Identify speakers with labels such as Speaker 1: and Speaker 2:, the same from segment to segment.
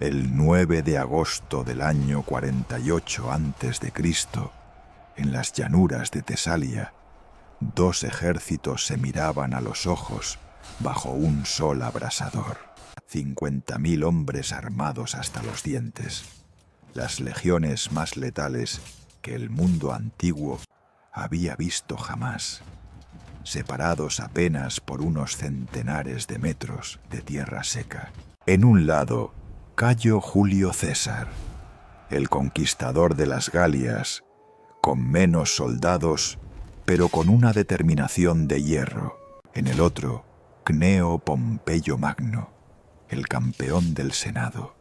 Speaker 1: El 9 de agosto del año 48 a.C., en las llanuras de Tesalia, dos ejércitos se miraban a los ojos bajo un sol abrasador. 50.000 hombres armados hasta los dientes, las legiones más letales que el mundo antiguo había visto jamás, separados apenas por unos centenares de metros de tierra seca. En un lado, Cayo Julio César, el conquistador de las Galias, con menos soldados, pero con una determinación de hierro. En el otro, Cneo Pompeyo Magno, el campeón del Senado,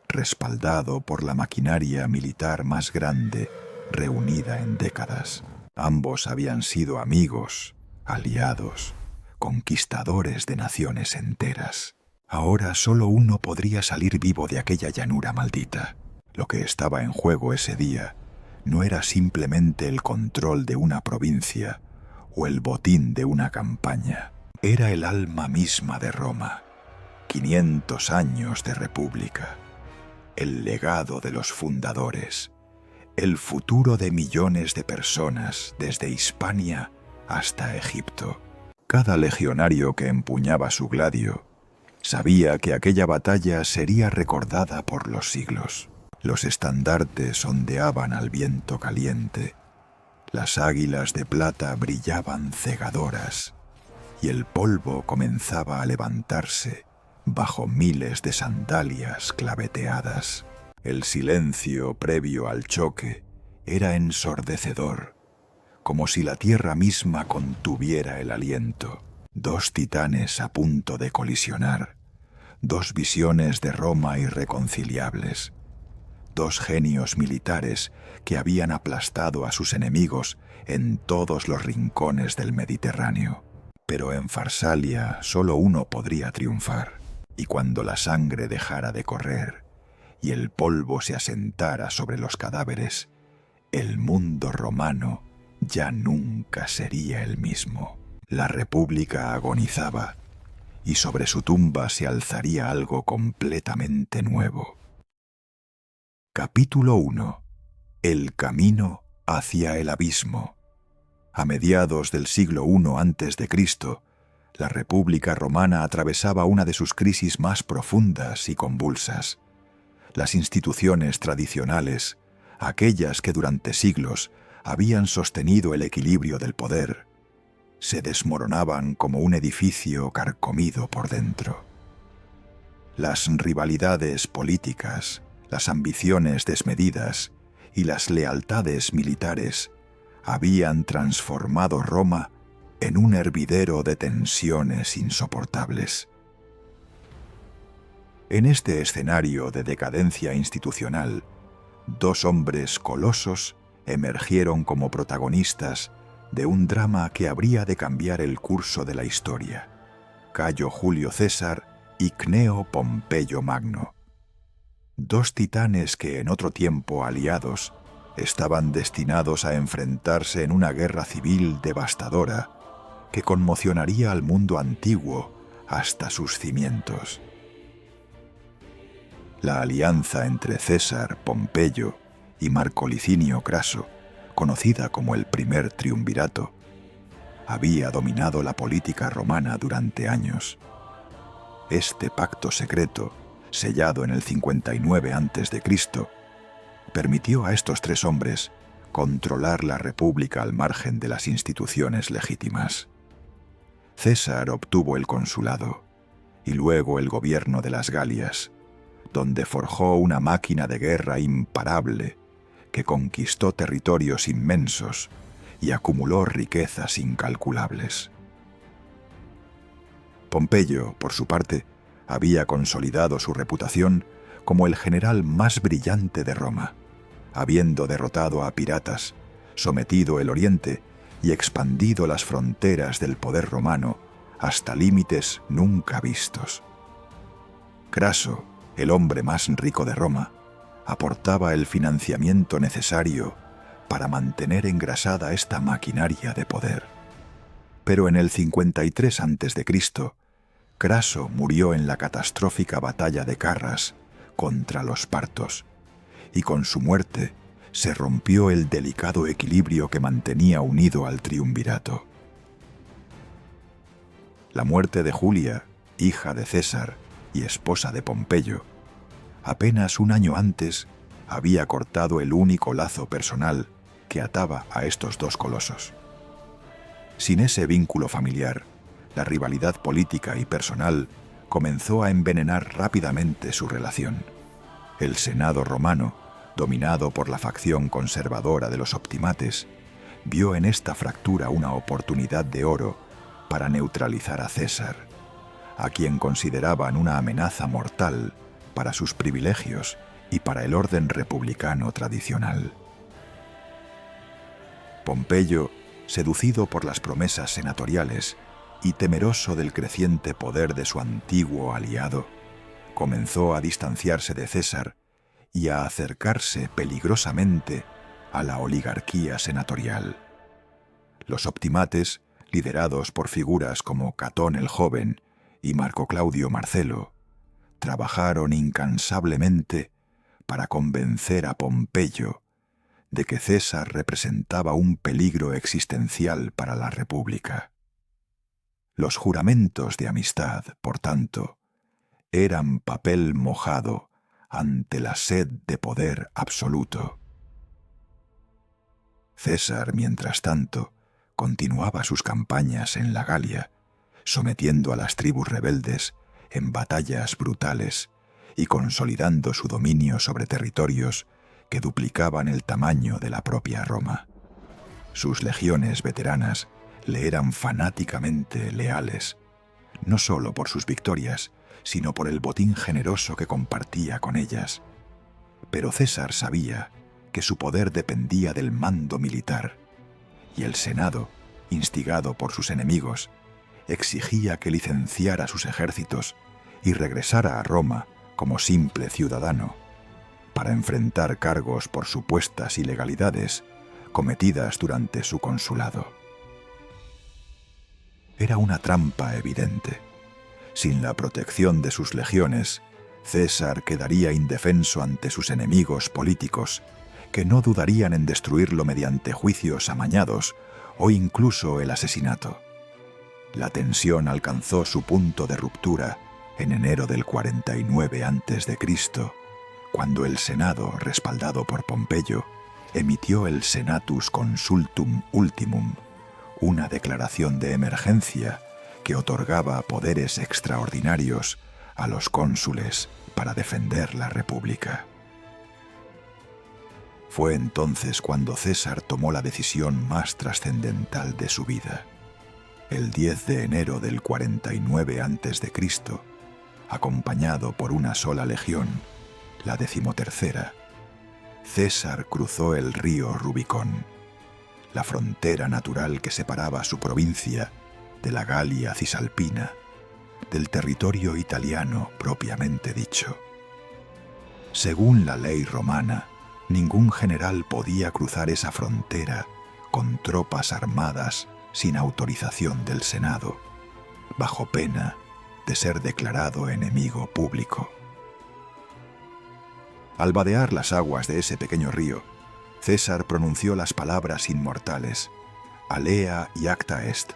Speaker 1: respaldado por la maquinaria militar más grande reunida en décadas. Ambos habían sido amigos, aliados, conquistadores de naciones enteras. Ahora solo uno podría salir vivo de aquella llanura maldita. Lo que estaba en juego ese día no era simplemente el control de una provincia o el botín de una campaña. Era el alma misma de Roma, 500 años de república, el legado de los fundadores, el futuro de millones de personas desde Hispania hasta Egipto. Cada legionario que empuñaba su gladio sabía que aquella batalla sería recordada por los siglos. Los estandartes ondeaban al viento caliente, las águilas de plata brillaban cegadoras y el polvo comenzaba a levantarse bajo miles de sandalias claveteadas. El silencio previo al choque era ensordecedor, como si la tierra misma contuviera el aliento. Dos titanes a punto de colisionar, dos visiones de Roma irreconciliables, dos genios militares que habían aplastado a sus enemigos en todos los rincones del Mediterráneo. Pero en Farsalia solo uno podría triunfar, y cuando la sangre dejara de correr y el polvo se asentara sobre los cadáveres, el mundo romano ya nunca sería el mismo. La república agonizaba, y sobre su tumba se alzaría algo completamente nuevo. Capítulo 1. El camino hacia el abismo. A mediados del siglo I a.C., la República Romana atravesaba una de sus crisis más profundas y convulsas. Las instituciones tradicionales, aquellas que durante siglos habían sostenido el equilibrio del poder, se desmoronaban como un edificio carcomido por dentro. Las rivalidades políticas, las ambiciones desmedidas y las lealtades militares habían transformado Roma en un hervidero de tensiones insoportables. En este escenario de decadencia institucional, dos hombres colosos emergieron como protagonistas de un drama que habría de cambiar el curso de la historia: Cayo Julio César y Cneo Pompeyo Magno. Dos titanes que en otro tiempo aliados estaban destinados a enfrentarse en una guerra civil devastadora que conmocionaría al mundo antiguo hasta sus cimientos. La alianza entre César, Pompeyo y Marco Licinio Craso, conocida como el primer triunvirato, había dominado la política romana durante años. Este pacto secreto, sellado en el 59 a.C., permitió a estos tres hombres controlar la república al margen de las instituciones legítimas. César obtuvo el consulado y luego el gobierno de las Galias, donde forjó una máquina de guerra imparable que conquistó territorios inmensos y acumuló riquezas incalculables. Pompeyo, por su parte, había consolidado su reputación como el general más brillante de Roma, habiendo derrotado a piratas, sometido el Oriente y expandido las fronteras del poder romano hasta límites nunca vistos. Craso, el hombre más rico de Roma, aportaba el financiamiento necesario para mantener engrasada esta maquinaria de poder. Pero en el 53 a.C., Craso murió en la catastrófica batalla de Carras contra los partos, y con su muerte se rompió el delicado equilibrio que mantenía unido al triunvirato. La muerte de Julia, hija de César y esposa de Pompeyo, apenas un año antes había cortado el único lazo personal que ataba a estos dos colosos. Sin ese vínculo familiar, la rivalidad política y personal comenzó a envenenar rápidamente su relación. El Senado romano, dominado por la facción conservadora de los optimates, vio en esta fractura una oportunidad de oro para neutralizar a César, a quien consideraban una amenaza mortal para sus privilegios y para el orden republicano tradicional. Pompeyo, seducido por las promesas senatoriales y temeroso del creciente poder de su antiguo aliado, comenzó a distanciarse de César y a acercarse peligrosamente a la oligarquía senatorial. Los optimates, liderados por figuras como Catón el Joven y Marco Claudio Marcelo, trabajaron incansablemente para convencer a Pompeyo de que César representaba un peligro existencial para la República. Los juramentos de amistad, por tanto, eran papel mojado ante la sed de poder absoluto. César, mientras tanto, continuaba sus campañas en la Galia, sometiendo a las tribus rebeldes en batallas brutales y consolidando su dominio sobre territorios que duplicaban el tamaño de la propia Roma. Sus legiones veteranas le eran fanáticamente leales, no solo por sus victorias, sino por el botín generoso que compartía con ellas. Pero César sabía que su poder dependía del mando militar, y el Senado, instigado por sus enemigos, exigía que licenciara sus ejércitos y regresara a Roma como simple ciudadano, para enfrentar cargos por supuestas ilegalidades cometidas durante su consulado. Era una trampa evidente. Sin la protección de sus legiones, César quedaría indefenso ante sus enemigos políticos, que no dudarían en destruirlo mediante juicios amañados o incluso el asesinato. La tensión alcanzó su punto de ruptura en enero del 49 a.C., cuando el Senado, respaldado por Pompeyo, emitió el Senatus Consultum Ultimum, una declaración de emergencia que otorgaba poderes extraordinarios a los cónsules para defender la República. Fue entonces cuando César tomó la decisión más trascendental de su vida. El 10 de enero del 49 a.C., acompañado por una sola legión, la 13ª, César cruzó el río Rubicón, la frontera natural que separaba su provincia de la Galia Cisalpina, del territorio italiano propiamente dicho. Según la ley romana, ningún general podía cruzar esa frontera con tropas armadas sin autorización del Senado, bajo pena de ser declarado enemigo público. Al vadear las aguas de ese pequeño río, César pronunció las palabras inmortales: Alea iacta est,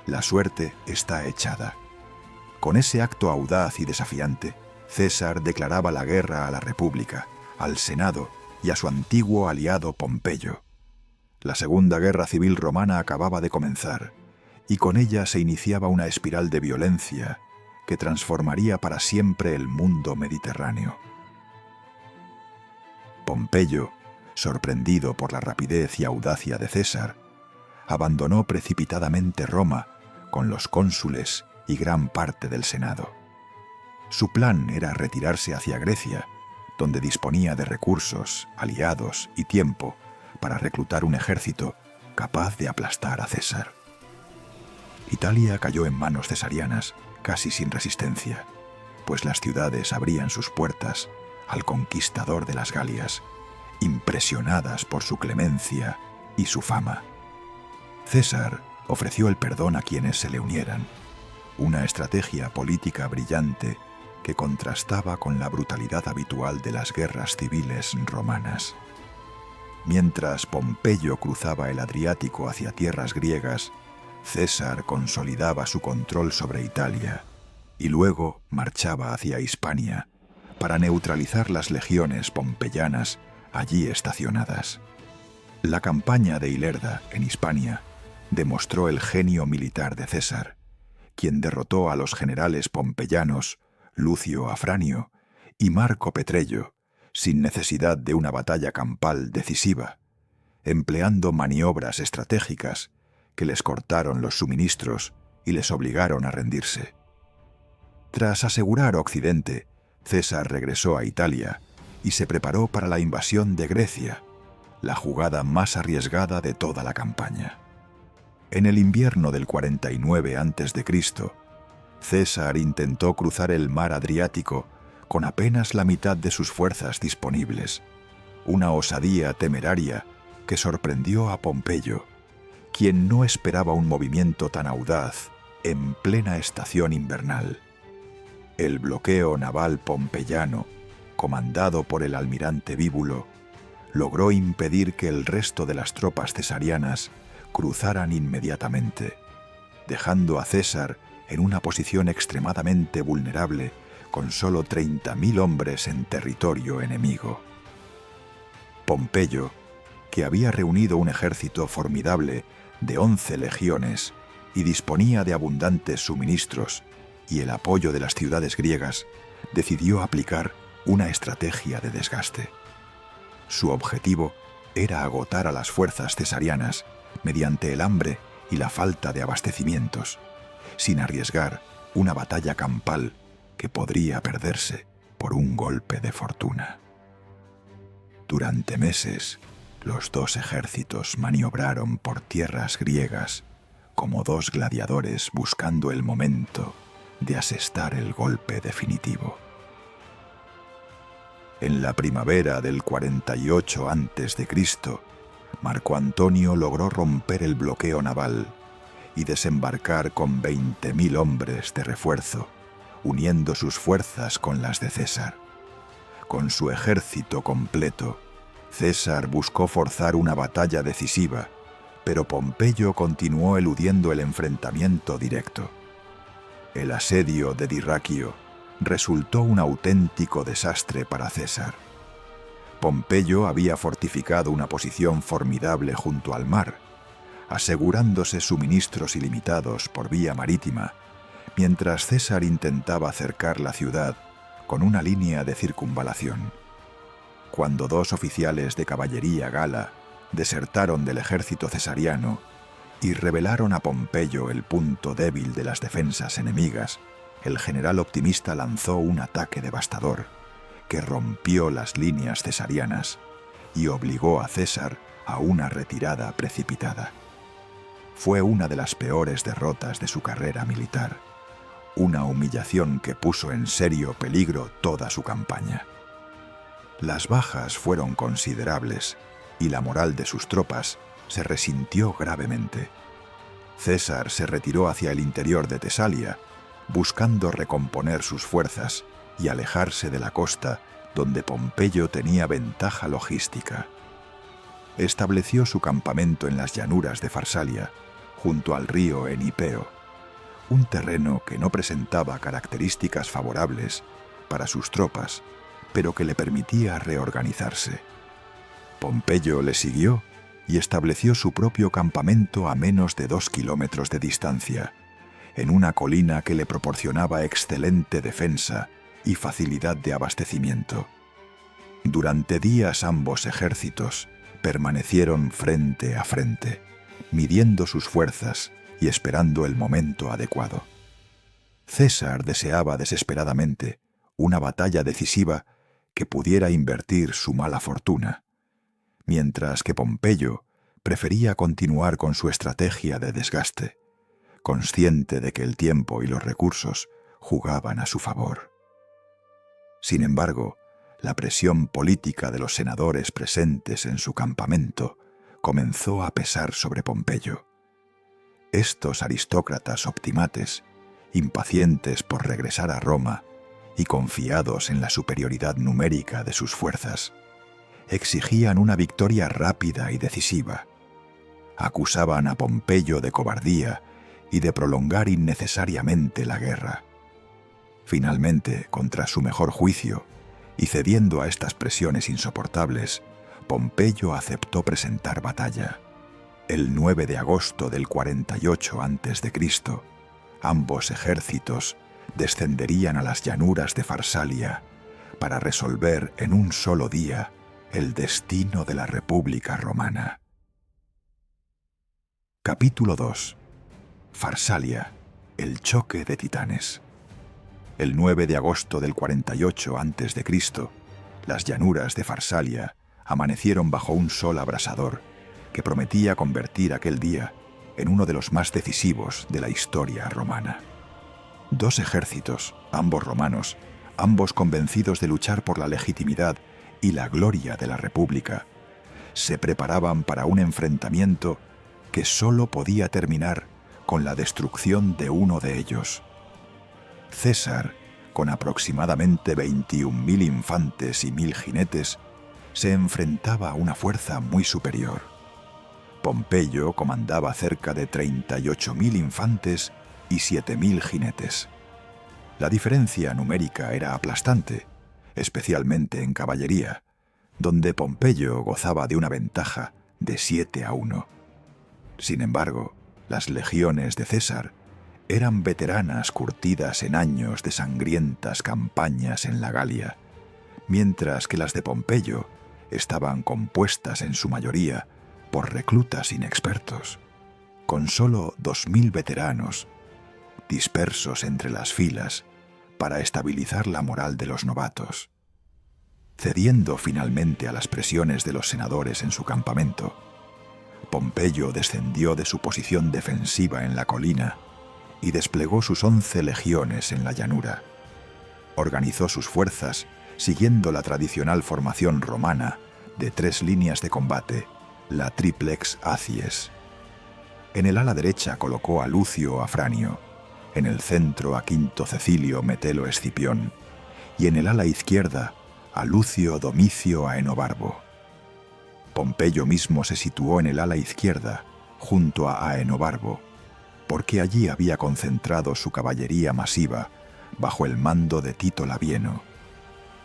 Speaker 1: la suerte está echada. Con ese acto audaz y desafiante, César declaraba la guerra a la República, al Senado y a su antiguo aliado Pompeyo. La Segunda Guerra Civil Romana acababa de comenzar, y con ella se iniciaba una espiral de violencia que transformaría para siempre el mundo mediterráneo. Pompeyo, sorprendido por la rapidez y audacia de César, abandonó precipitadamente Roma con los cónsules y gran parte del Senado. Su plan era retirarse hacia Grecia, donde disponía de recursos, aliados y tiempo para reclutar un ejército capaz de aplastar a César. Italia cayó en manos cesarianas casi sin resistencia, pues las ciudades abrían sus puertas al conquistador de las Galias, impresionadas por su clemencia y su fama. César ofreció el perdón a quienes se le unieran, una estrategia política brillante que contrastaba con la brutalidad habitual de las guerras civiles romanas. Mientras Pompeyo cruzaba el Adriático hacia tierras griegas, César consolidaba su control sobre Italia y luego marchaba hacia Hispania para neutralizar las legiones pompeyanas allí estacionadas. La campaña de Ilerda, en Hispania, demostró el genio militar de César, quien derrotó a los generales pompeyanos Lucio Afranio y Marco Petrello sin necesidad de una batalla campal decisiva, empleando maniobras estratégicas que les cortaron los suministros y les obligaron a rendirse. Tras asegurar Occidente, César regresó a Italia y se preparó para la invasión de Grecia, la jugada más arriesgada de toda la campaña. En el invierno del 49 a.C., César intentó cruzar el mar Adriático con apenas la mitad de sus fuerzas disponibles, una osadía temeraria que sorprendió a Pompeyo, quien no esperaba un movimiento tan audaz en plena estación invernal. El bloqueo naval pompeyano, comandado por el almirante Bíbulo, logró impedir que el resto de las tropas cesarianas cruzaran inmediatamente, dejando a César en una posición extremadamente vulnerable con solo 30.000 hombres en territorio enemigo. Pompeyo, que había reunido un ejército formidable de 11 legiones y disponía de abundantes suministros y el apoyo de las ciudades griegas, decidió aplicar una estrategia de desgaste. Su objetivo era agotar a las fuerzas cesarianas mediante el hambre y la falta de abastecimientos, sin arriesgar una batalla campal que podría perderse por un golpe de fortuna. Durante meses, los dos ejércitos maniobraron por tierras griegas como dos gladiadores buscando el momento de asestar el golpe definitivo. En la primavera del 48 a.C., Marco Antonio logró romper el bloqueo naval y desembarcar con 20.000 hombres de refuerzo, uniendo sus fuerzas con las de César. Con su ejército completo, César buscó forzar una batalla decisiva, pero Pompeyo continuó eludiendo el enfrentamiento directo. El asedio de Dirraquio resultó un auténtico desastre para César. Pompeyo había fortificado una posición formidable junto al mar, asegurándose suministros ilimitados por vía marítima, mientras César intentaba cercar la ciudad con una línea de circunvalación. Cuando dos oficiales de caballería gala desertaron del ejército cesariano y revelaron a Pompeyo el punto débil de las defensas enemigas, el general optimista lanzó un ataque devastador que rompió las líneas cesarianas y obligó a César a una retirada precipitada. Fue una de las peores derrotas de su carrera militar, una humillación que puso en serio peligro toda su campaña. Las bajas fueron considerables y la moral de sus tropas se resintió gravemente. César se retiró hacia el interior de Tesalia, buscando recomponer sus fuerzas y alejarse de la costa, donde Pompeyo tenía ventaja logística. Estableció su campamento en las llanuras de Farsalia, junto al río Enipeo, un terreno que no presentaba características favorables para sus tropas, pero que le permitía reorganizarse. Pompeyo le siguió y estableció su propio campamento a menos de 2 kilómetros de distancia, en una colina que le proporcionaba excelente defensa y facilidad de abastecimiento. Durante días ambos ejércitos permanecieron frente a frente, midiendo sus fuerzas y esperando el momento adecuado. César deseaba desesperadamente una batalla decisiva que pudiera invertir su mala fortuna, mientras que Pompeyo prefería continuar con su estrategia de desgaste, consciente de que el tiempo y los recursos jugaban a su favor. Sin embargo, la presión política de los senadores presentes en su campamento comenzó a pesar sobre Pompeyo. Estos aristócratas optimates, impacientes por regresar a Roma y confiados en la superioridad numérica de sus fuerzas, exigían una victoria rápida y decisiva. Acusaban a Pompeyo de cobardía y de prolongar innecesariamente la guerra. Finalmente, contra su mejor juicio, y cediendo a estas presiones insoportables, Pompeyo aceptó presentar batalla. El 9 de agosto del 48 a.C., ambos ejércitos descenderían a las llanuras de Farsalia para resolver en un solo día el destino de la República Romana. Capítulo 2. Farsalia, el choque de titanes. El 9 de agosto del 48 a.C., las llanuras de Farsalia amanecieron bajo un sol abrasador que prometía convertir aquel día en uno de los más decisivos de la historia romana. Dos ejércitos, ambos romanos, ambos convencidos de luchar por la legitimidad y la gloria de la República, se preparaban para un enfrentamiento que sólo podía terminar con la destrucción de uno de ellos. César, con aproximadamente 21.000 infantes y 1.000 jinetes, se enfrentaba a una fuerza muy superior. Pompeyo comandaba cerca de 38.000 infantes y 7.000 jinetes. La diferencia numérica era aplastante, especialmente en caballería, donde Pompeyo gozaba de una ventaja de 7-1. Sin embargo, las legiones de César eran veteranas curtidas en años de sangrientas campañas en la Galia, mientras que las de Pompeyo estaban compuestas en su mayoría por reclutas inexpertos, con solo 2.000 veteranos dispersos entre las filas para estabilizar la moral de los novatos. Cediendo finalmente a las presiones de los senadores en su campamento, Pompeyo descendió de su posición defensiva en la colina y desplegó sus 11 legiones en la llanura. Organizó sus fuerzas siguiendo la tradicional formación romana de 3 líneas de combate, la triplex acies. En el ala derecha colocó a Lucio Afranio, en el centro a Quinto Cecilio Metelo Escipión y en el ala izquierda a Lucio Domicio Aenobarbo. Pompeyo mismo se situó en el ala izquierda, junto a Aenobarbo, porque allí había concentrado su caballería masiva bajo el mando de Tito Labieno,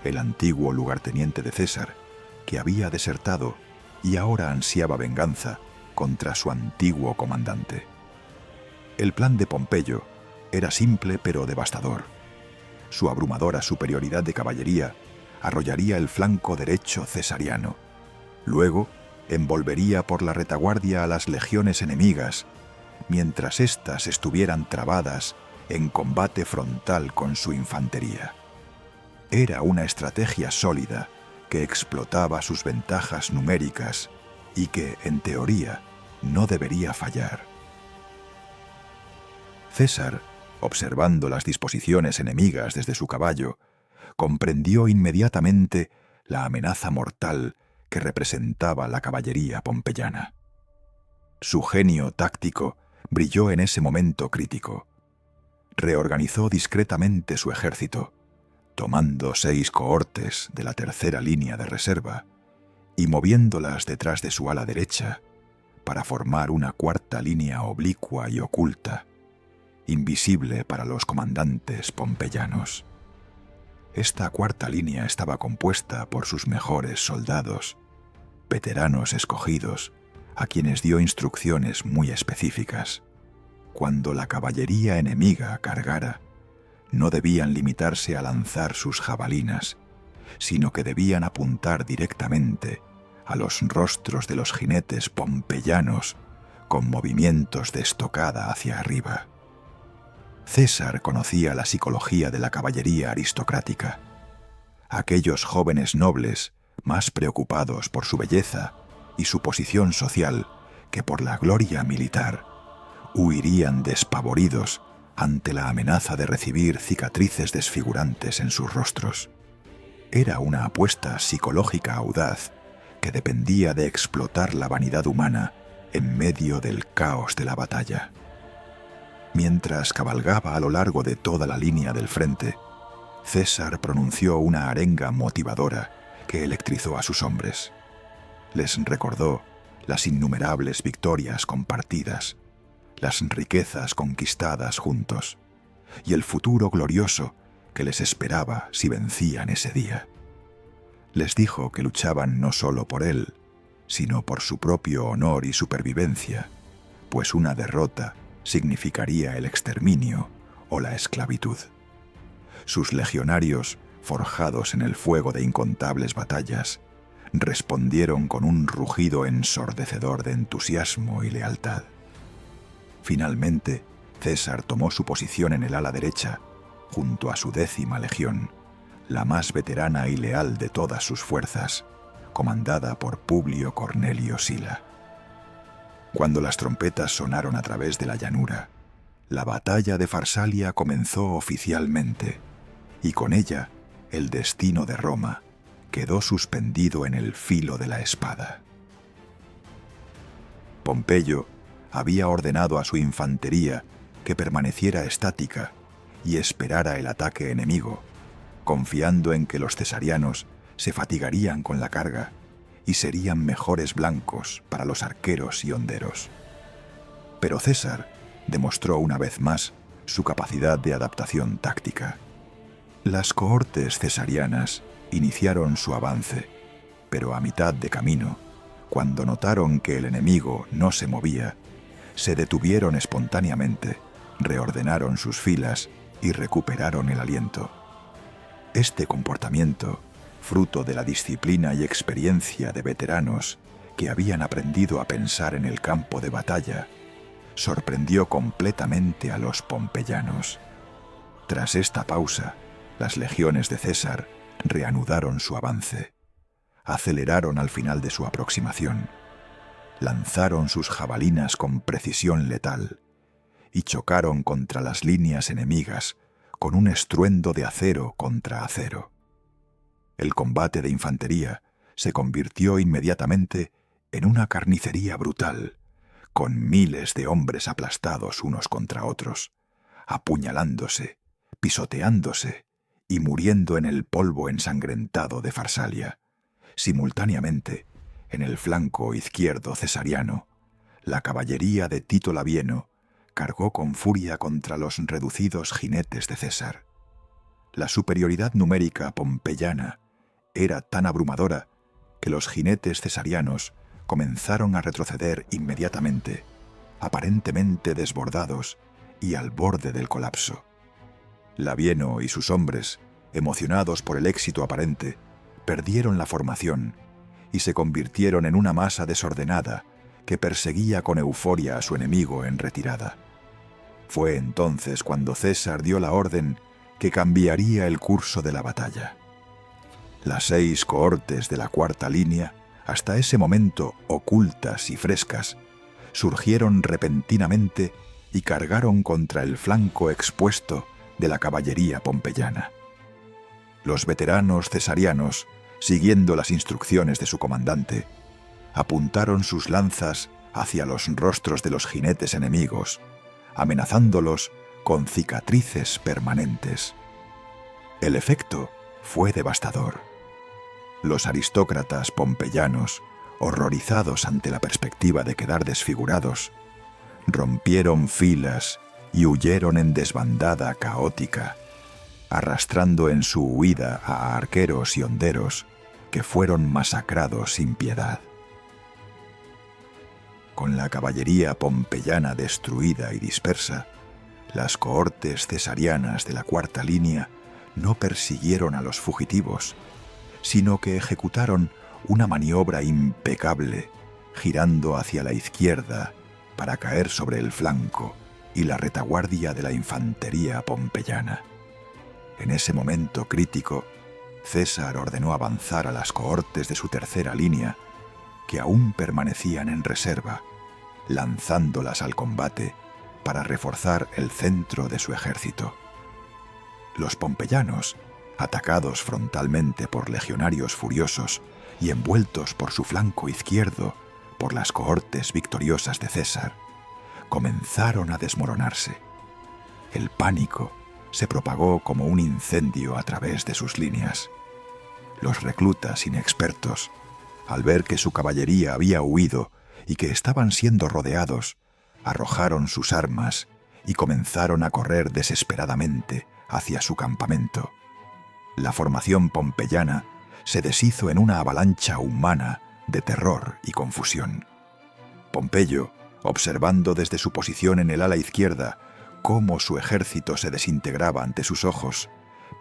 Speaker 1: el antiguo lugarteniente de César, que había desertado y ahora ansiaba venganza contra su antiguo comandante. El plan de Pompeyo era simple pero devastador. Su abrumadora superioridad de caballería arrollaría el flanco derecho cesariano. Luego, envolvería por la retaguardia a las legiones enemigas, mientras éstas estuvieran trabadas en combate frontal con su infantería. Era una estrategia sólida que explotaba sus ventajas numéricas y que, en teoría, no debería fallar. César, observando las disposiciones enemigas desde su caballo, comprendió inmediatamente la amenaza mortal que representaba la caballería pompeyana. Su genio táctico brilló en ese momento crítico. Reorganizó discretamente su ejército, tomando 6 cohortes de la tercera línea de reserva y moviéndolas detrás de su ala derecha para formar una cuarta línea oblicua y oculta, invisible para los comandantes pompeyanos. Esta cuarta línea estaba compuesta por sus mejores soldados, veteranos escogidos, a quienes dio instrucciones muy específicas. Cuando la caballería enemiga cargara, no debían limitarse a lanzar sus jabalinas, sino que debían apuntar directamente a los rostros de los jinetes pompeyanos con movimientos de estocada hacia arriba. César conocía la psicología de la caballería aristocrática. Aquellos jóvenes nobles, más preocupados por su belleza y su posición social que por la gloria militar, huirían despavoridos ante la amenaza de recibir cicatrices desfigurantes en sus rostros. Era una apuesta psicológica audaz que dependía de explotar la vanidad humana en medio del caos de la batalla. Mientras cabalgaba a lo largo de toda la línea del frente, César pronunció una arenga motivadora que electrizó a sus hombres. Les recordó las innumerables victorias compartidas, las riquezas conquistadas juntos y el futuro glorioso que les esperaba si vencían ese día. Les dijo que luchaban no solo por él, sino por su propio honor y supervivencia, pues una derrota significaría el exterminio o la esclavitud. Sus legionarios, forjados en el fuego de incontables batallas, respondieron con un rugido ensordecedor de entusiasmo y lealtad. Finalmente, César tomó su posición en el ala derecha, junto a su 10ª legión, la más veterana y leal de todas sus fuerzas, comandada por Publio Cornelio Sila. Cuando las trompetas sonaron a través de la llanura, la batalla de Farsalia comenzó oficialmente, y con ella el destino de Roma quedó suspendido en el filo de la espada. Pompeyo había ordenado a su infantería que permaneciera estática y esperara el ataque enemigo, confiando en que los cesarianos se fatigarían con la carga y serían mejores blancos para los arqueros y honderos. Pero César demostró una vez más su capacidad de adaptación táctica. Las cohortes cesarianas iniciaron su avance, pero a mitad de camino, cuando notaron que el enemigo no se movía, se detuvieron espontáneamente, reordenaron sus filas y recuperaron el aliento. Este comportamiento, fruto de la disciplina y experiencia de veteranos que habían aprendido a pensar en el campo de batalla, sorprendió completamente a los pompeyanos. Tras esta pausa, las legiones de César reanudaron su avance, aceleraron al final de su aproximación, lanzaron sus jabalinas con precisión letal y chocaron contra las líneas enemigas con un estruendo de acero contra acero. El combate de infantería se convirtió inmediatamente en una carnicería brutal, con miles de hombres aplastados unos contra otros, apuñalándose, pisoteándose y muriendo en el polvo ensangrentado de Farsalia. Simultáneamente, en el flanco izquierdo cesariano, la caballería de Tito Labieno cargó con furia contra los reducidos jinetes de César. La superioridad numérica pompeyana era tan abrumadora que los jinetes cesarianos comenzaron a retroceder inmediatamente, aparentemente desbordados y al borde del colapso. Labieno y sus hombres, emocionados por el éxito aparente, perdieron la formación y se convirtieron en una masa desordenada que perseguía con euforia a su enemigo en retirada. Fue entonces cuando César dio la orden que cambiaría el curso de la batalla. Las 6 cohortes de la 4ª línea, hasta ese momento ocultas y frescas, surgieron repentinamente y cargaron contra el flanco expuesto de la caballería pompeyana. Los veteranos cesarianos, siguiendo las instrucciones de su comandante, apuntaron sus lanzas hacia los rostros de los jinetes enemigos, amenazándolos con cicatrices permanentes. El efecto fue devastador. Los aristócratas pompeyanos, horrorizados ante la perspectiva de quedar desfigurados, rompieron filas y huyeron en desbandada caótica, arrastrando en su huida a arqueros y honderos que fueron masacrados sin piedad. Con la caballería pompeyana destruida y dispersa, las cohortes cesarianas de la 4ª línea no persiguieron a los fugitivos, sino que ejecutaron una maniobra impecable, girando hacia la izquierda para caer sobre el flanco y la retaguardia de la infantería pompeyana. En ese momento crítico, César ordenó avanzar a las cohortes de su 3ª línea, que aún permanecían en reserva, lanzándolas al combate para reforzar el centro de su ejército. Los pompeyanos, atacados frontalmente por legionarios furiosos y envueltos por su flanco izquierdo por las cohortes victoriosas de César, comenzaron a desmoronarse. El pánico se propagó como un incendio a través de sus líneas. Los reclutas inexpertos, al ver que su caballería había huido y que estaban siendo rodeados, arrojaron sus armas y comenzaron a correr desesperadamente hacia su campamento. La formación pompeyana se deshizo en una avalancha humana de terror y confusión. Pompeyo, observando desde su posición en el ala izquierda cómo su ejército se desintegraba ante sus ojos,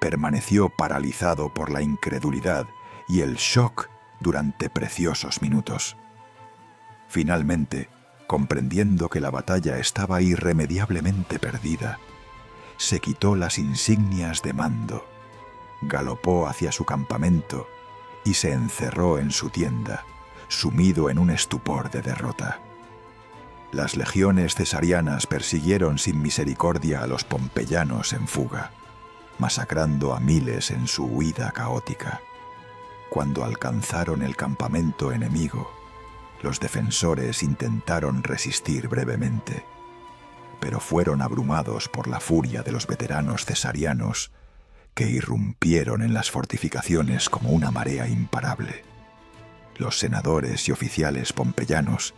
Speaker 1: permaneció paralizado por la incredulidad y el shock durante preciosos minutos. Finalmente, comprendiendo que la batalla estaba irremediablemente perdida, se quitó las insignias de mando, galopó hacia su campamento y se encerró en su tienda, sumido en un estupor de derrota. Las legiones cesarianas persiguieron sin misericordia a los pompeyanos en fuga, masacrando a miles en su huida caótica. Cuando alcanzaron el campamento enemigo, los defensores intentaron resistir brevemente, pero fueron abrumados por la furia de los veteranos cesarianos que irrumpieron en las fortificaciones como una marea imparable. Los senadores y oficiales pompeyanos,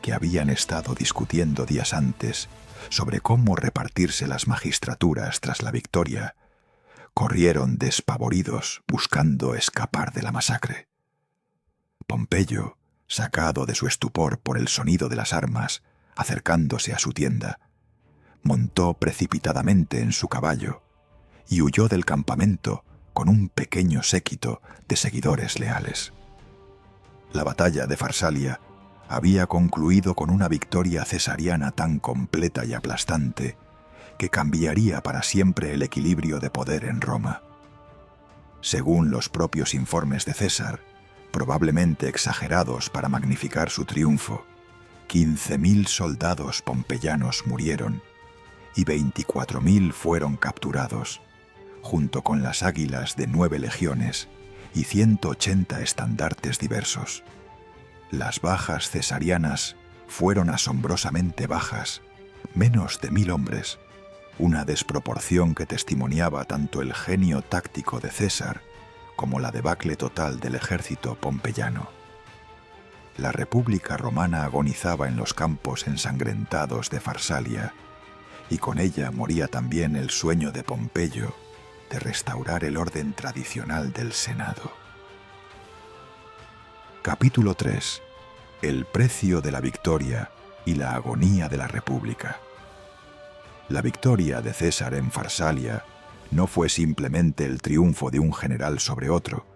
Speaker 1: que habían estado discutiendo días antes sobre cómo repartirse las magistraturas tras la victoria, corrieron despavoridos buscando escapar de la masacre. Pompeyo, sacado de su estupor por el sonido de las armas, acercándose a su tienda, montó precipitadamente en su caballo y huyó del campamento con un pequeño séquito de seguidores leales. La batalla de Farsalia había concluido con una victoria cesariana tan completa y aplastante que cambiaría para siempre el equilibrio de poder en Roma. Según los propios informes de César, probablemente exagerados para magnificar su triunfo, 15.000 soldados pompeyanos murieron y 24.000 fueron capturados, junto con las águilas de 9 legiones y 180 estandartes diversos. Las bajas cesarianas fueron asombrosamente bajas, menos de 1.000 hombres, una desproporción que testimoniaba tanto el genio táctico de César como la debacle total del ejército pompeyano. La República Romana agonizaba en los campos ensangrentados de Farsalia, y con ella moría también el sueño de Pompeyo de restaurar el orden tradicional del Senado. Capítulo 3. El precio de la victoria y la agonía de la República. La victoria de César en Farsalia no fue simplemente el triunfo de un general sobre otro,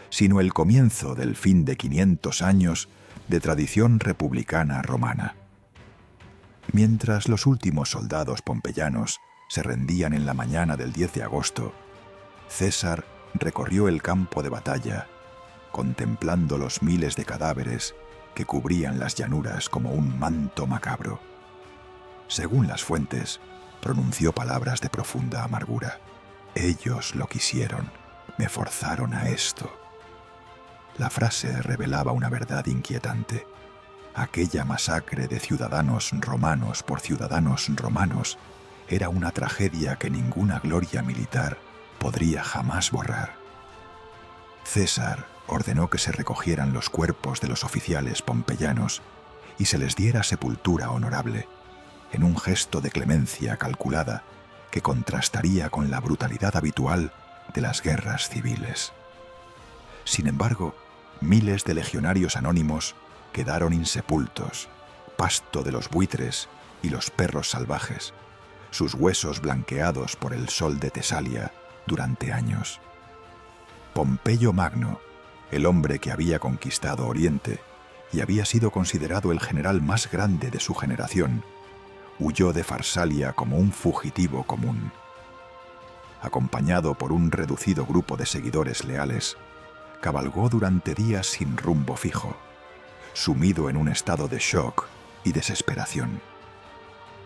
Speaker 1: sino el comienzo del fin de 500 años de tradición republicana romana. Mientras los últimos soldados pompeyanos se rendían en la mañana del 10 de agosto, César recorrió el campo de batalla, contemplando los miles de cadáveres que cubrían las llanuras como un manto macabro. Según las fuentes, pronunció palabras de profunda amargura. Ellos lo quisieron, me forzaron a esto. La frase revelaba una verdad inquietante. Aquella masacre de ciudadanos romanos por ciudadanos romanos era una tragedia que ninguna gloria militar podría jamás borrar. César ordenó que se recogieran los cuerpos de los oficiales pompeyanos y se les diera sepultura honorable, en un gesto de clemencia calculada que contrastaría con la brutalidad habitual de las guerras civiles. Sin embargo, miles de legionarios anónimos quedaron insepultos, pasto de los buitres y los perros salvajes, sus huesos blanqueados por el sol de Tesalia durante años. Pompeyo Magno, el hombre que había conquistado Oriente y había sido considerado el general más grande de su generación, huyó de Farsalia como un fugitivo común. Acompañado por un reducido grupo de seguidores leales, cabalgó durante días sin rumbo fijo, sumido en un estado de shock y desesperación.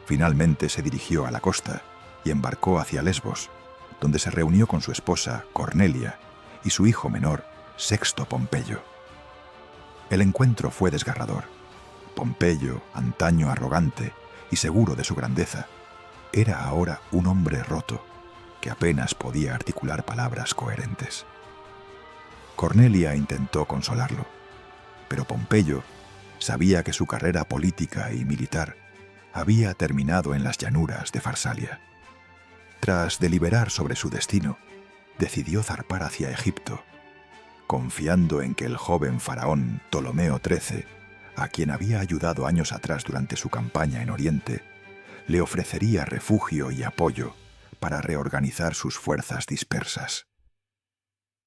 Speaker 1: Finalmente se dirigió a la costa y embarcó hacia Lesbos, donde se reunió con su esposa, Cornelia, y su hijo menor, Sexto Pompeyo. El encuentro fue desgarrador. Pompeyo, antaño arrogante y seguro de su grandeza, era ahora un hombre roto, que apenas podía articular palabras coherentes. Cornelia intentó consolarlo, pero Pompeyo sabía que su carrera política y militar había terminado en las llanuras de Farsalia. Tras deliberar sobre su destino, decidió zarpar hacia Egipto, confiando en que el joven faraón Ptolomeo XIII, a quien había ayudado años atrás durante su campaña en Oriente, le ofrecería refugio y apoyo para reorganizar sus fuerzas dispersas.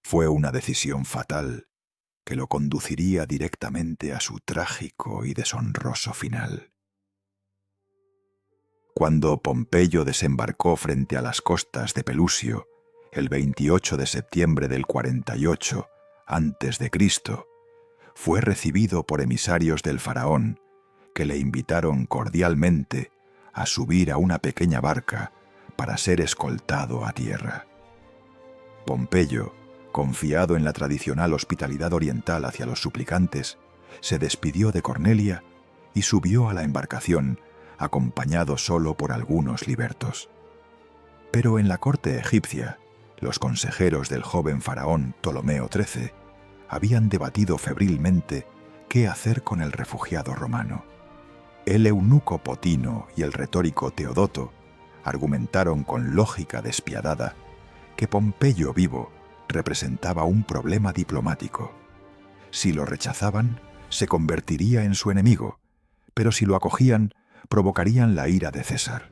Speaker 1: Fue una decisión fatal que lo conduciría directamente a su trágico y deshonroso final. Cuando Pompeyo desembarcó frente a las costas de Pelusio el 28 de septiembre del 48 a.C., fue recibido por emisarios del faraón que le invitaron cordialmente a subir a una pequeña barca para ser escoltado a tierra. Pompeyo, confiado en la tradicional hospitalidad oriental hacia los suplicantes, se despidió de Cornelia y subió a la embarcación, acompañado solo por algunos libertos. Pero en la corte egipcia, los consejeros del joven faraón Ptolomeo XIII habían debatido febrilmente qué hacer con el refugiado romano. El eunuco Potino y el retórico Teodoto argumentaron con lógica despiadada que Pompeyo vivo representaba un problema diplomático. Si lo rechazaban, se convertiría en su enemigo, pero si lo acogían, provocarían la ira de César.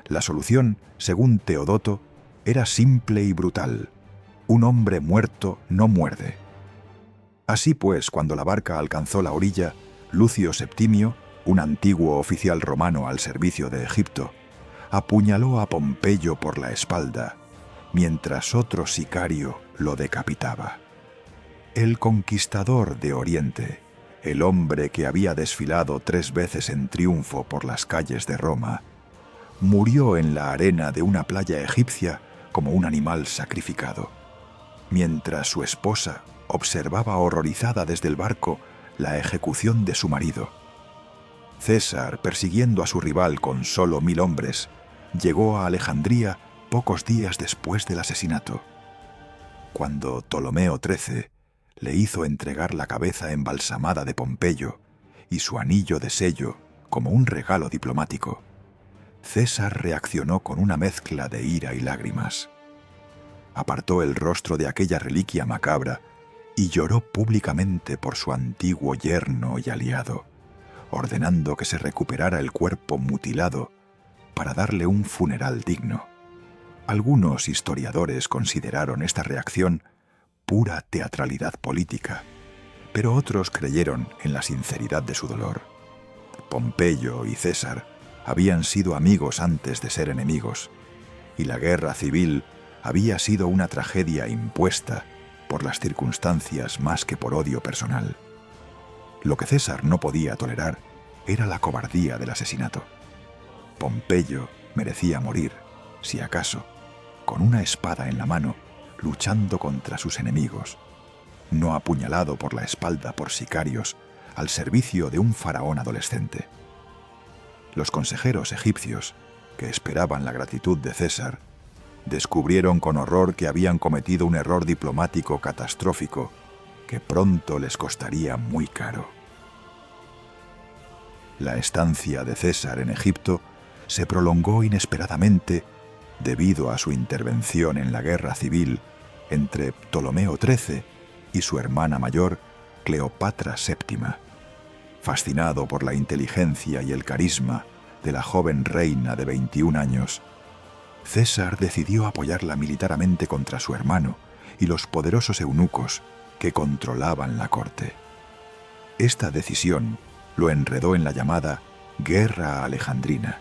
Speaker 1: La solución, según Teodoto, era simple y brutal: un hombre muerto no muerde. Así pues, cuando la barca alcanzó la orilla, Lucio Septimio, un antiguo oficial romano al servicio de Egipto, apuñaló a Pompeyo por la espalda, mientras otro sicario lo decapitaba. El conquistador de Oriente, el hombre que había desfilado 3 veces en triunfo por las calles de Roma, murió en la arena de una playa egipcia como un animal sacrificado, mientras su esposa observaba horrorizada desde el barco la ejecución de su marido. César, persiguiendo a su rival con solo 1000 hombres, llegó a Alejandría pocos días después del asesinato. Cuando Ptolomeo XIII le hizo entregar la cabeza embalsamada de Pompeyo y su anillo de sello como un regalo diplomático, César reaccionó con una mezcla de ira y lágrimas. Apartó el rostro de aquella reliquia macabra y lloró públicamente por su antiguo yerno y aliado, ordenando que se recuperara el cuerpo mutilado para darle un funeral digno. Algunos historiadores consideraron esta reacción pura teatralidad política, pero otros creyeron en la sinceridad de su dolor. Pompeyo y César habían sido amigos antes de ser enemigos, y la guerra civil había sido una tragedia impuesta por las circunstancias más que por odio personal. Lo que César no podía tolerar era la cobardía del asesinato. Pompeyo merecía morir, si acaso, con una espada en la mano, luchando contra sus enemigos, no apuñalado por la espalda por sicarios al servicio de un faraón adolescente. Los consejeros egipcios, que esperaban la gratitud de César, descubrieron con horror que habían cometido un error diplomático catastrófico que pronto les costaría muy caro. La estancia de César en Egipto se prolongó inesperadamente debido a su intervención en la guerra civil entre Ptolomeo XIII y su hermana mayor, Cleopatra VII. Fascinado por la inteligencia y el carisma de la joven reina de 21 años, César decidió apoyarla militarmente contra su hermano y los poderosos eunucos que controlaban la corte. Esta decisión lo enredó en la llamada Guerra Alejandrina,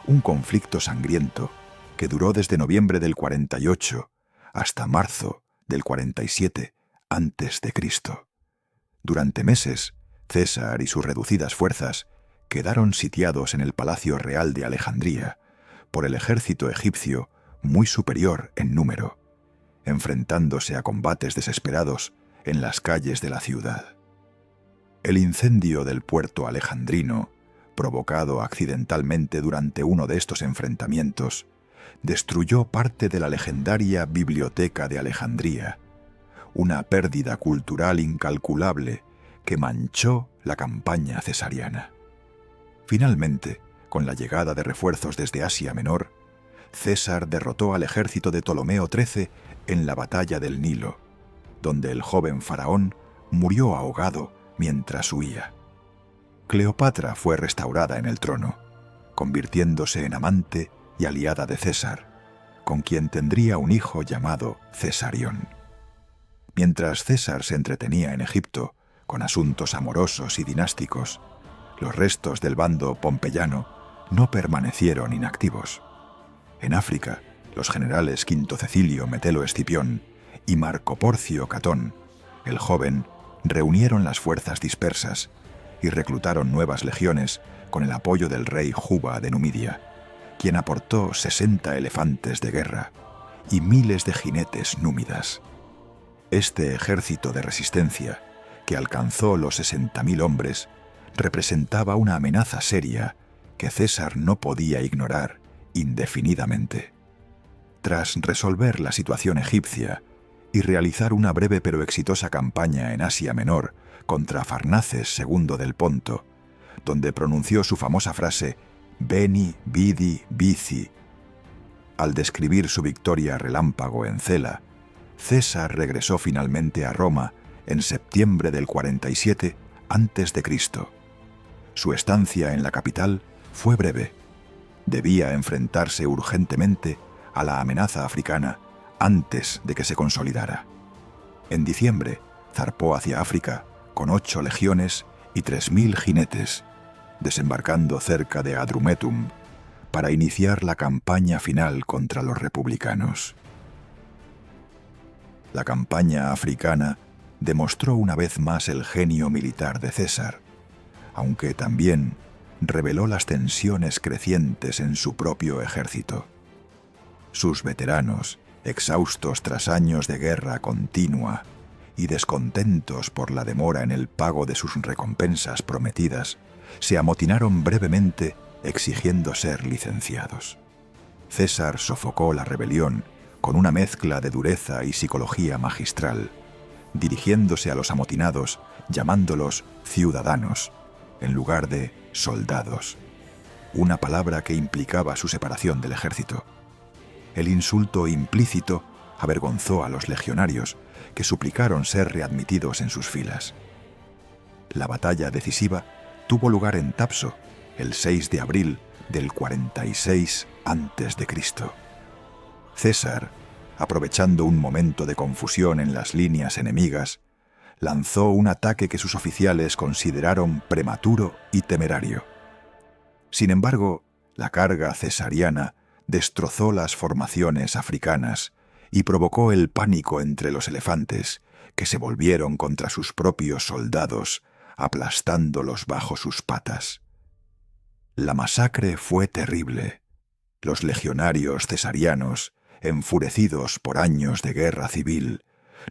Speaker 1: un conflicto sangriento que duró desde noviembre del 48 hasta marzo del 47 a.C. Durante meses, César y sus reducidas fuerzas quedaron sitiados en el Palacio Real de Alejandría por el ejército egipcio muy superior en número, enfrentándose a combates desesperados en las calles de la ciudad. El incendio del puerto alejandrino, provocado accidentalmente durante uno de estos enfrentamientos, destruyó parte de la legendaria Biblioteca de Alejandría, una pérdida cultural incalculable que manchó la campaña cesariana. Finalmente, con la llegada de refuerzos desde Asia Menor, César derrotó al ejército de Ptolomeo XIII en la batalla del Nilo, donde el joven faraón murió ahogado mientras huía. Cleopatra fue restaurada en el trono, convirtiéndose en amante y aliada de César, con quien tendría un hijo llamado Cesarión. Mientras César se entretenía en Egipto con asuntos amorosos y dinásticos, los restos del bando pompeyano no permanecieron inactivos. En África, los generales Quinto Cecilio Metelo Escipión y Marco Porcio Catón, el joven, reunieron las fuerzas dispersas y reclutaron nuevas legiones con el apoyo del rey Juba de Numidia, quien aportó 60 elefantes de guerra y miles de jinetes númidas. Este ejército de resistencia, que alcanzó los 60.000 hombres, representaba una amenaza seria que César no podía ignorar indefinidamente. Tras resolver la situación egipcia y realizar una breve pero exitosa campaña en Asia Menor contra Farnaces II del Ponto, donde pronunció su famosa frase «Veni, vidi, vici». Al describir su victoria relámpago en Cela, César regresó finalmente a Roma en septiembre del 47 a.C. Su estancia en la capital fue breve. Debía enfrentarse urgentemente a la amenaza africana antes de que se consolidara. En diciembre, zarpó hacia África con 8 legiones y 3.000 jinetes, desembarcando cerca de Adrumetum para iniciar la campaña final contra los republicanos. La campaña africana demostró una vez más el genio militar de César, aunque también reveló las tensiones crecientes en su propio ejército. Sus veteranos, exhaustos tras años de guerra continua y descontentos por la demora en el pago de sus recompensas prometidas, se amotinaron brevemente exigiendo ser licenciados. César sofocó la rebelión con una mezcla de dureza y psicología magistral, dirigiéndose a los amotinados llamándolos ciudadanos en lugar de soldados, una palabra que implicaba su separación del ejército. El insulto implícito avergonzó a los legionarios, que suplicaron ser readmitidos en sus filas. La batalla decisiva tuvo lugar en Tapso, el 6 de abril del 46 a.C. César, aprovechando un momento de confusión en las líneas enemigas, lanzó un ataque que sus oficiales consideraron prematuro y temerario. Sin embargo, la carga cesariana destrozó las formaciones africanas y provocó el pánico entre los elefantes, que se volvieron contra sus propios soldados, aplastándolos bajo sus patas. La masacre fue terrible. Los legionarios cesarianos, enfurecidos por años de guerra civil,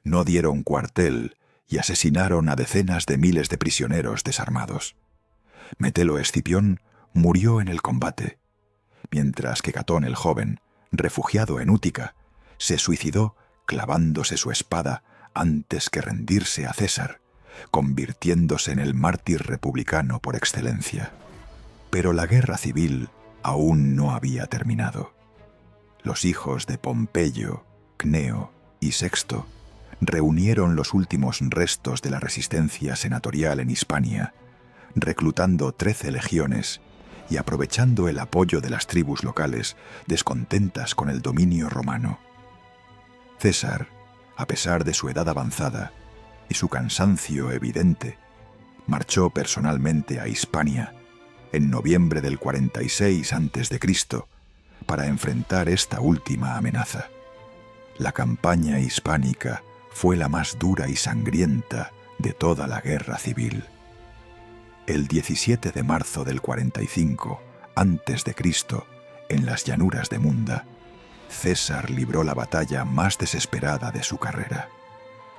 Speaker 1: no dieron cuartel y asesinaron a decenas de miles de prisioneros desarmados. Metelo Escipión murió en el combate, mientras que Catón el joven, refugiado en Útica, se suicidó clavándose su espada antes que rendirse a César, convirtiéndose en el mártir republicano por excelencia. Pero la guerra civil aún no había terminado. Los hijos de Pompeyo, Cneo y Sexto reunieron los últimos restos de la resistencia senatorial en Hispania, reclutando 13 legiones y aprovechando el apoyo de las tribus locales descontentas con el dominio romano. César, a pesar de su edad avanzada y su cansancio evidente, marchó personalmente a Hispania en noviembre del 46 a.C. para enfrentar esta última amenaza. La campaña hispánica fue la más dura y sangrienta de toda la guerra civil. El 17 de marzo del 45 a.C., en las llanuras de Munda, César libró la batalla más desesperada de su carrera.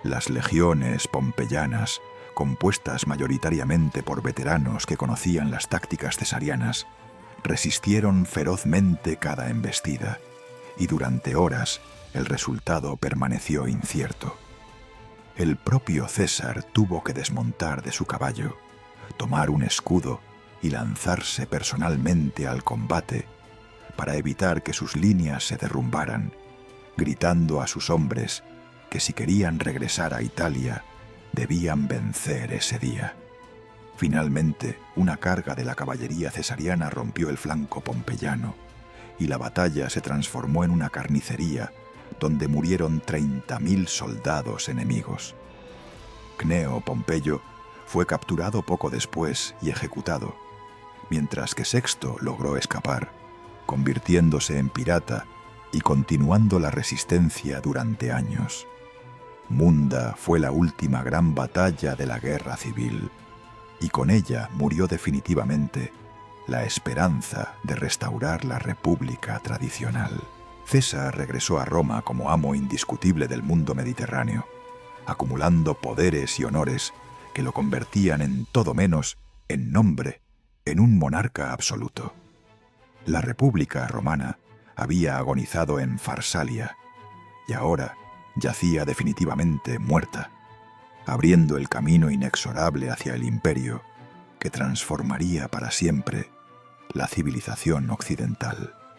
Speaker 1: Las legiones pompeyanas, compuestas mayoritariamente por veteranos que conocían las tácticas cesarianas, resistieron ferozmente cada embestida, y durante horas el resultado permaneció incierto. El propio César tuvo que desmontar de su caballo, tomar un escudo y lanzarse personalmente al combate para evitar que sus líneas se derrumbaran, gritando a sus hombres que si querían regresar a Italia debían vencer ese día. Finalmente, una carga de la caballería cesariana rompió el flanco pompeyano y la batalla se transformó en una carnicería donde murieron 30.000 soldados enemigos. Cneo Pompeyo fue capturado poco después y ejecutado, mientras que Sexto logró escapar, convirtiéndose en pirata y continuando la resistencia durante años. Munda fue la última gran batalla de la guerra civil, y con ella murió definitivamente la esperanza de restaurar la república tradicional. César regresó a Roma como amo indiscutible del mundo mediterráneo, acumulando poderes y honores que lo convertían en todo menos, en nombre, en un monarca absoluto. La República Romana había agonizado en Farsalia y ahora yacía definitivamente muerta, abriendo el camino inexorable hacia el imperio que transformaría para siempre la civilización occidental.